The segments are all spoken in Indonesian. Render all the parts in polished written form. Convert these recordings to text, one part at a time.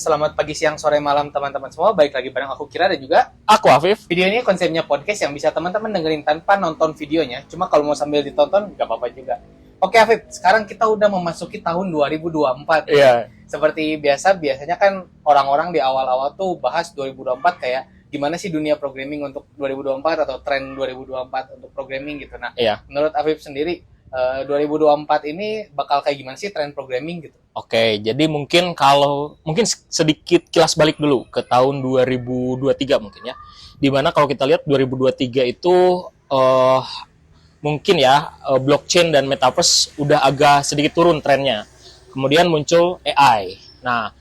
selamat pagi, siang, sore, malam teman-teman semua. Baik lagi bareng aku Kira dan juga Aku Afif. video ini konsepnya podcast yang bisa teman-teman dengerin tanpa nonton videonya. Cuma kalau mau sambil ditonton nggak apa-apa juga. Oke Afif, sekarang kita udah memasuki tahun 2024. Iya. Seperti biasanya kan orang-orang di awal-awal tuh bahas 2024 kayak gimana sih dunia programming untuk 2024 atau tren 2024 untuk programming gitu. Nah, Iya. menurut Afif sendiri 2024 ini bakal kayak gimana sih tren programming gitu? Oke, jadi mungkin sedikit kilas balik dulu ke tahun 2023 mungkin ya. Dimana kalau kita lihat 2023 itu mungkin ya blockchain dan metaverse udah agak sedikit turun trennya. Kemudian muncul AI. Nah,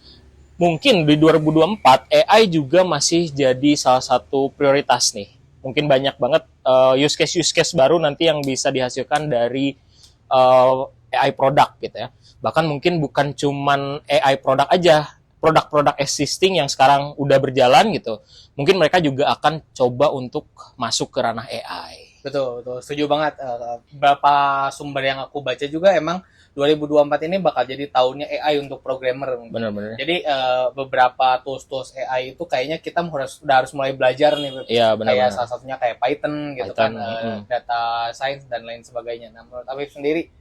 mungkin di 2024 AI juga masih jadi salah satu prioritas nih. Mungkin banyak banget use case baru nanti yang bisa dihasilkan dari AI produk gitu ya. Bahkan mungkin bukan cuman AI produk aja, produk-produk existing yang sekarang udah berjalan gitu. Mungkin mereka juga akan coba untuk masuk ke ranah AI. Betul, setuju banget. Beberapa sumber yang aku baca juga emang 2024 ini bakal jadi tahunnya AI untuk programmer. Benar-benar. Jadi beberapa tools AI itu kayaknya kita udah harus mulai belajar nih. Iya, benar-benar. Kayak salah satunya kayak Python gitu kan, data science dan lain sebagainya. Nah, menurut Afif sendiri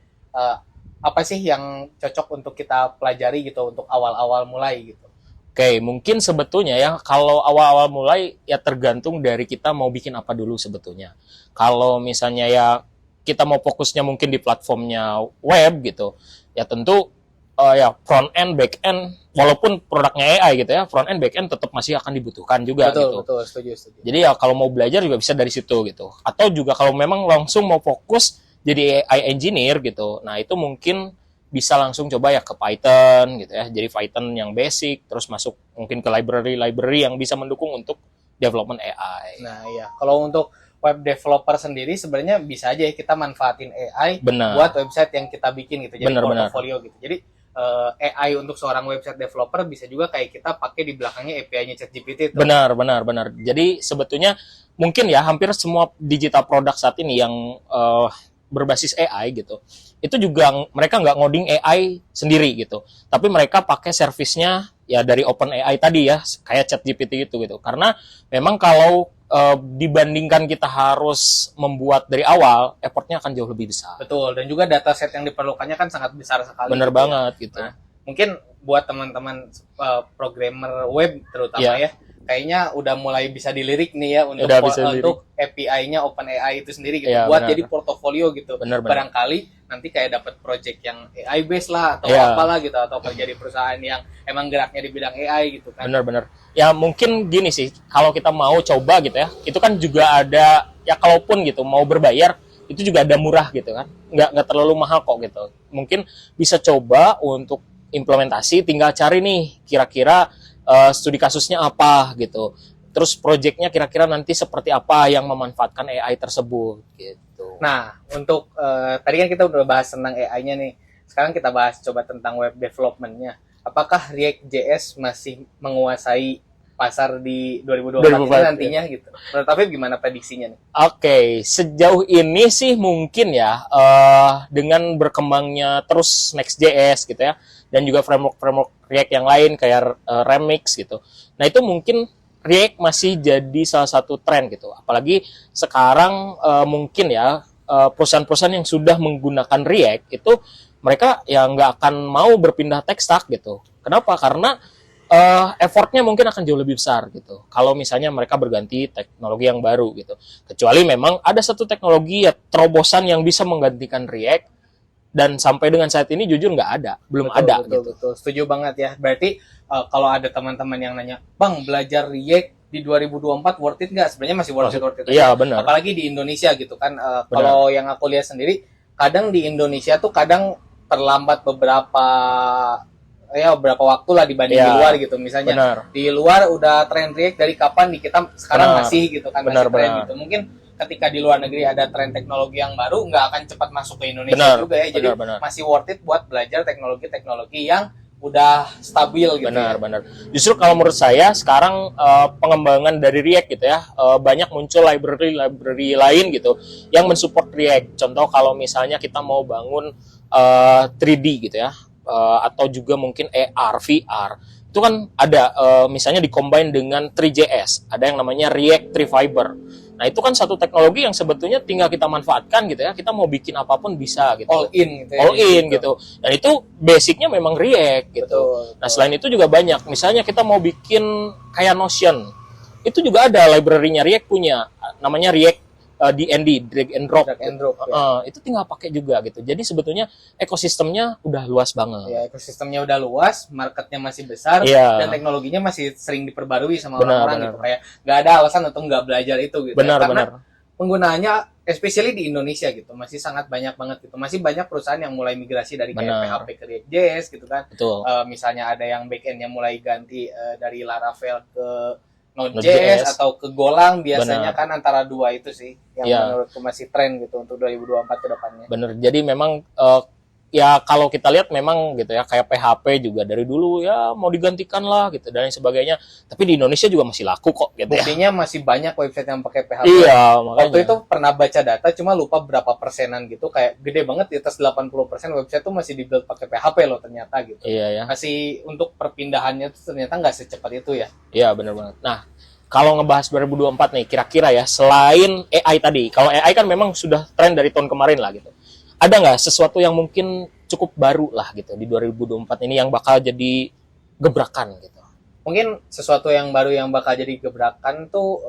apa sih yang cocok untuk kita pelajari gitu untuk awal-awal mulai gitu? Oke, mungkin sebetulnya ya kalau awal-awal mulai ya tergantung dari kita mau bikin apa dulu sebetulnya. Kalau misalnya ya kita mau fokusnya mungkin di platformnya web gitu, ya tentu ya front end, back end, walaupun produknya AI gitu ya, front end, back end tetap masih akan dibutuhkan juga gitu. Betul, setuju. Jadi ya kalau mau belajar juga bisa dari situ gitu. Atau juga kalau memang langsung mau fokus jadi AI engineer gitu. Nah, itu mungkin bisa langsung coba ya ke Python gitu ya. Jadi Python yang basic, terus masuk mungkin ke library yang bisa mendukung untuk development AI. Nah, iya. Kalau untuk web developer sendiri sebenarnya bisa aja ya kita manfaatin AI buat website yang kita bikin gitu. Jadi portfolio gitu. Jadi AI untuk seorang website developer bisa juga kayak kita pakai di belakangnya API-nya ChatGPT. Benar. Jadi sebetulnya mungkin ya hampir semua digital product saat ini yang berbasis AI gitu, itu juga mereka nggak ngoding AI sendiri gitu, tapi mereka pakai servisnya ya dari OpenAI tadi ya, kayak ChatGPT gitu. Karena memang kalau dibandingkan kita harus membuat dari awal, effortnya akan jauh lebih besar. Betul, dan juga dataset yang diperlukannya kan sangat besar sekali. Bener banget gitu. Nah, mungkin buat teman-teman programmer web terutama ya, kayaknya udah mulai bisa dilirik nih ya untuk API-nya OpenAI itu sendiri gitu, buat jadi portofolio gitu. Barangkali nanti kayak dapat project yang AI based lah atau apalah gitu, atau kerja di perusahaan yang emang geraknya di bidang AI gitu kan. Bener. Ya mungkin gini sih, kalau kita mau coba gitu ya, itu kan juga ada ya, kalaupun gitu mau berbayar itu juga ada murah gitu kan, nggak terlalu mahal kok gitu. Mungkin bisa coba untuk implementasi, tinggal cari nih kira-kira studi kasusnya apa gitu. Terus proyeknya kira-kira nanti seperti apa yang memanfaatkan AI tersebut gitu. Nah, untuk tadi kan kita udah bahas tentang AI-nya nih. Sekarang kita bahas coba tentang web development-nya. Apakah React.js masih menguasai pasar di 2024 ini nantinya gitu? Menurut Afif gimana prediksinya nih? Oke, sejauh ini sih mungkin ya dengan berkembangnya terus Next.js gitu ya, dan juga framework React yang lain kayak Remix gitu. Nah, itu mungkin React masih jadi salah satu tren gitu. Apalagi sekarang mungkin ya perusahaan-perusahaan yang sudah menggunakan React itu mereka ya nggak akan mau berpindah tech stack gitu. Kenapa? Karena effortnya mungkin akan jauh lebih besar gitu. Kalau misalnya mereka berganti teknologi yang baru gitu. Kecuali memang ada satu teknologi ya terobosan yang bisa menggantikan React, dan sampai dengan saat ini jujur nggak ada, belum ada gitu. Betul, setuju banget ya. Berarti kalau ada teman-teman yang nanya, Bang, belajar React di 2024 worth it nggak? Sebenarnya masih worth it. Iya, benar. Apalagi di Indonesia gitu kan. Kalau yang aku lihat sendiri, kadang di Indonesia tuh kadang terlambat beberapa waktu lah dibanding di luar gitu. Misalnya di luar udah tren React dari kapan, di kita sekarang masih gitu kan, masih tren gitu. Mungkin ketika di luar negeri ada tren teknologi yang baru, nggak akan cepat masuk ke Indonesia juga ya. Jadi masih worth it buat belajar teknologi-teknologi yang udah stabil gitu. Benar. Justru kalau menurut saya sekarang pengembangan dari React gitu ya, banyak muncul library lain gitu yang mensupport React. Contoh kalau misalnya kita mau bangun 3D gitu ya, atau juga mungkin AR, VR. itu kan ada misalnya di-combine dengan 3JS, ada yang namanya React Trifiber. Nah, itu kan satu teknologi yang sebetulnya tinggal kita manfaatkan gitu ya. Kita mau bikin apapun bisa gitu. All in gitu ya. All in gitu. Dan itu basicnya memang React gitu. Betul. Nah, selain itu juga banyak. Misalnya kita mau bikin kayak Notion. Itu juga ada library-nya React punya, namanya React DND, drag and drop. Drag and drop, ya. Itu tinggal pakai juga gitu. Jadi sebetulnya ekosistemnya udah luas banget. Ya, ekosistemnya udah luas, marketnya masih besar, dan teknologinya masih sering diperbarui sama orang-orang gitu. Kayak nggak ada alasan untuk nggak belajar itu gitu. Karena penggunaannya, especially di Indonesia gitu, masih sangat banyak banget gitu. Masih banyak perusahaan yang mulai migrasi dari kayak PHP ke React.js gitu kan. Misalnya ada yang backend-nya mulai ganti dari Laravel ke Node.js atau ke Golang, biasanya kan antara dua itu sih yang menurutku masih tren gitu untuk 2024 ke depannya. Bener, jadi memang ya kalau kita lihat memang gitu ya, kayak PHP juga dari dulu ya mau digantikan lah gitu dan sebagainya, tapi di Indonesia juga masih laku kok gitu. Buktinya masih banyak website yang pakai PHP. Iya, makanya. Waktu itu pernah baca data, cuma lupa berapa persenan gitu, kayak gede banget, di atas 80% website tuh masih dibuild pakai PHP loh ternyata gitu. Iya ya. Masih untuk perpindahannya tuh ternyata nggak secepat itu ya. Iya, benar banget. Nah, kalau ngebahas 2024 nih, kira-kira ya, selain AI tadi, kalau AI kan memang sudah tren dari tahun kemarin lah gitu. Ada nggak sesuatu yang mungkin cukup baru lah gitu di 2024 ini yang bakal jadi gebrakan gitu? Mungkin sesuatu yang baru yang bakal jadi gebrakan tuh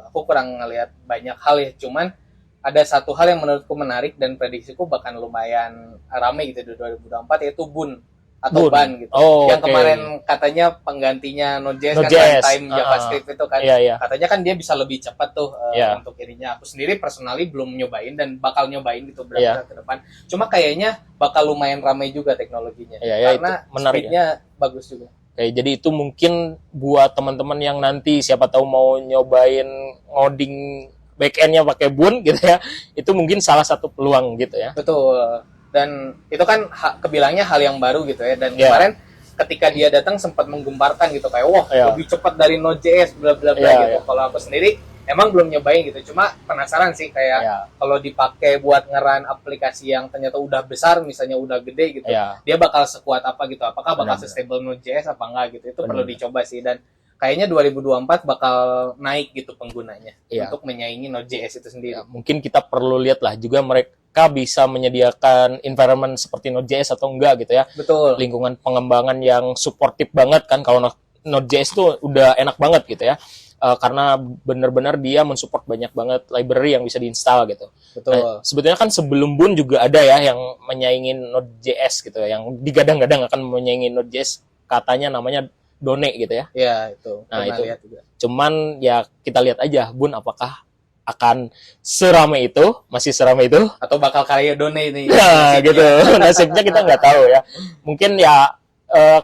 aku kurang ngelihat banyak hal ya, cuman ada satu hal yang menurutku menarik dan prediksiku bahkan lumayan ramai gitu di 2024, yaitu Boon atau Ban gitu. Yang kemarin katanya penggantinya Node.js kan, runtime JavaScript itu kan. Katanya kan dia bisa lebih cepat tuh untuk ininya. Aku sendiri personally belum nyobain dan bakal nyobain gitu berapa ke depan. Cuma kayaknya bakal lumayan ramai juga teknologinya. Karena speednya bagus juga. Jadi itu mungkin buat teman-teman yang nanti siapa tahu mau nyobain ngoding backend-nya pakai Boon gitu ya. Itu mungkin salah satu peluang gitu ya. Betul. Dan itu kan kebilangnya hal yang baru gitu ya, dan kemarin ketika dia datang sempat menggemparkan gitu, kayak wah lebih cepat dari Node.js bla bla bla gitu. Kalau aku sendiri emang belum nyobain gitu, cuma penasaran sih kayak kalau dipakai buat ngeran aplikasi yang ternyata udah besar, misalnya udah gede gitu, dia bakal sekuat apa gitu, apakah bakal stable Node.js apa enggak gitu. Itu perlu dicoba sih, dan kayaknya 2024 bakal naik gitu penggunanya untuk menyaingi Node.js itu sendiri. Mungkin kita perlu lihat lah juga mereka bisa menyediakan environment seperti Node.js atau enggak gitu ya. Betul. Lingkungan pengembangan yang supportive banget kan, kalau Node.js itu udah enak banget gitu ya. Karena benar-benar dia mensupport banyak banget library yang bisa diinstal gitu. Betul. Nah, sebetulnya kan sebelum Boon juga ada ya yang menyaingin Node.js gitu ya, yang digadang-gadang akan menyaingin Node.js, katanya namanya Done gitu ya. Iya, itu. Nah, itu juga. Cuman ya kita lihat aja Boon apakah akan seramai itu, masih seramai itu, atau bakal kayak Done ini. Nah, gitu. Nasibnya kita nggak tahu ya. Mungkin ya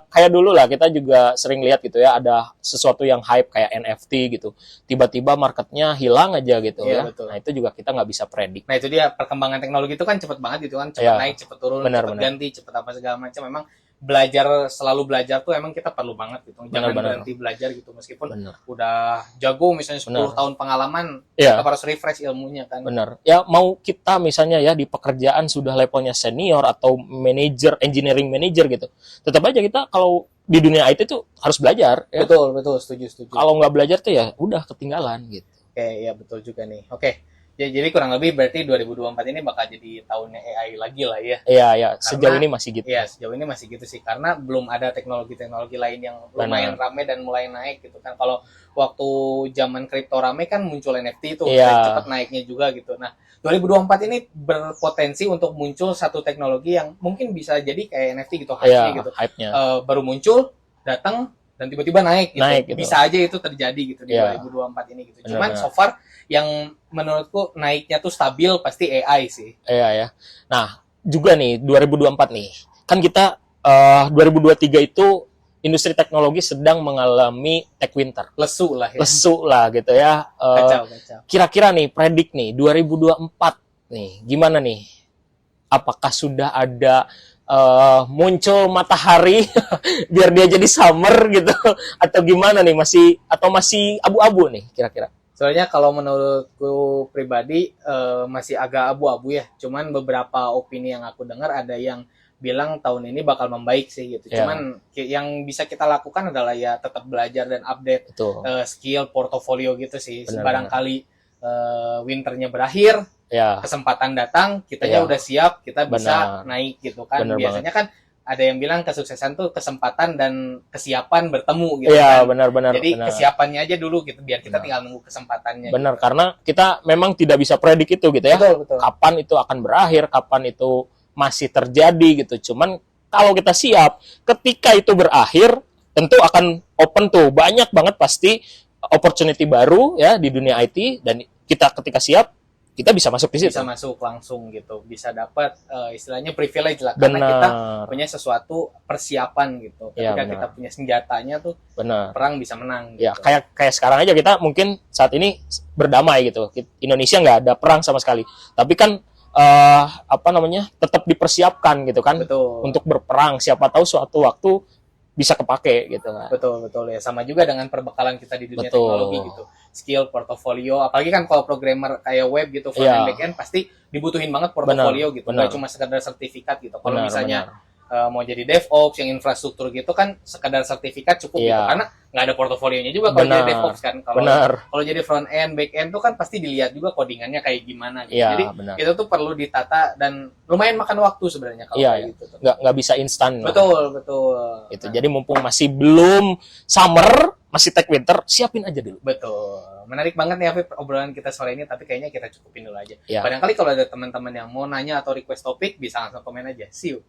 kayak dulu lah, kita juga sering lihat gitu ya, ada sesuatu yang hype kayak NFT gitu, tiba-tiba marketnya hilang aja gitu ya. Betul. Nah, itu juga kita nggak bisa predik. Nah, itu dia, perkembangan teknologi itu kan cepet banget gitu kan, cepet naik, cepet turun, cepet ganti, cepet apa segala macam. Memang selalu belajar tuh emang kita perlu banget gitu. Jangan berhenti belajar gitu, meskipun udah jago misalnya 10 tahun pengalaman, kita harus refresh ilmunya kan. Bener. Ya mau kita misalnya ya di pekerjaan sudah levelnya senior atau manager, engineering manager gitu, tetap aja kita kalau di dunia IT tuh harus belajar. Ya? Betul, setuju. Kalau nggak belajar tuh ya udah ketinggalan gitu. Oke, ya betul juga nih. Oke. Ya, jadi kurang lebih berarti 2024 ini bakal jadi tahunnya AI lagi lah ya. Iya. Sejauh ini masih gitu. Iya, sejauh ini masih gitu sih. Karena belum ada teknologi-teknologi lain yang lumayan rame dan mulai naik gitu kan. Kalau waktu zaman kripto rame kan muncul NFT itu, dan cepat naiknya juga gitu. Nah, 2024 ini berpotensi untuk muncul satu teknologi yang mungkin bisa jadi kayak NFT gitu, hype-nya. Baru muncul, datang, dan tiba-tiba naik gitu. Bisa aja itu terjadi gitu di 2024 ini gitu. Cuman so far yang menurutku naiknya tuh stabil pasti AI sih. Iya ya. Nah, juga nih 2024 nih. Kan kita 2023 itu industri teknologi sedang mengalami tech winter. Lesu lah gitu ya. Kacau. Kira-kira nih predik nih 2024 nih gimana nih? Apakah sudah ada muncul matahari biar dia jadi summer gitu, atau gimana nih, masih abu-abu nih kira-kira? Soalnya kalau menurutku pribadi masih agak abu-abu ya. Cuman beberapa opini yang aku dengar ada yang bilang tahun ini bakal membaik sih gitu. Cuman yang bisa kita lakukan adalah ya tetap belajar dan update skill portofolio gitu sih. Barangkali winternya berakhir, kesempatan datang, kitanya udah siap, kita bisa naik gitu kan. Biasanya kan ada yang bilang kesuksesan tuh kesempatan dan kesiapan bertemu gitu kan. Benar. Jadi kesiapannya aja dulu gitu, biar kita tinggal nunggu kesempatannya. Benar, gitu. Karena kita memang tidak bisa predik itu gitu ya. Betul. Kapan itu akan berakhir, kapan itu masih terjadi gitu. Cuman kalau kita siap, ketika itu berakhir, tentu akan open tuh banyak banget pasti opportunity baru ya di dunia IT, dan kita ketika siap kita bisa masuk di situ. Bisa masuk langsung gitu, bisa dapat istilahnya privilege lah, karena kita punya sesuatu persiapan gitu. Ketika kita punya senjatanya tuh, perang bisa menang. Gitu. Ya kayak sekarang aja kita mungkin saat ini berdamai gitu. Indonesia nggak ada perang sama sekali, tapi kan tetap dipersiapkan gitu kan. Betul. Untuk berperang. Siapa tahu suatu waktu bisa kepake gitu kan. Betul ya, sama juga dengan perbekalan kita di dunia teknologi gitu, skill portofolio, apalagi kan kalau programmer kayak web gitu, front end back end pasti dibutuhin banget portofolio gitu, nggak cuma sekedar sertifikat gitu. Kalau misalnya mau jadi DevOps yang infrastruktur gitu kan sekedar sertifikat cukup gitu, karena nggak ada portofolionya juga kalau jadi DevOps kan. Kalau jadi front end back end tuh kan pasti dilihat juga codingannya kayak gimana gitu. Jadi itu tuh perlu ditata dan lumayan makan waktu sebenarnya kalau kayak gitu. Nggak bisa instan. Betul. Itu jadi mumpung masih belum summer, masih tech winter, siapin aja dulu. Betul. Menarik banget nih Afif obrolan kita sore ini, tapi kayaknya kita cukupin dulu aja. Barangkali kalau ada teman-teman yang mau nanya atau request topik bisa langsung komen aja. See you.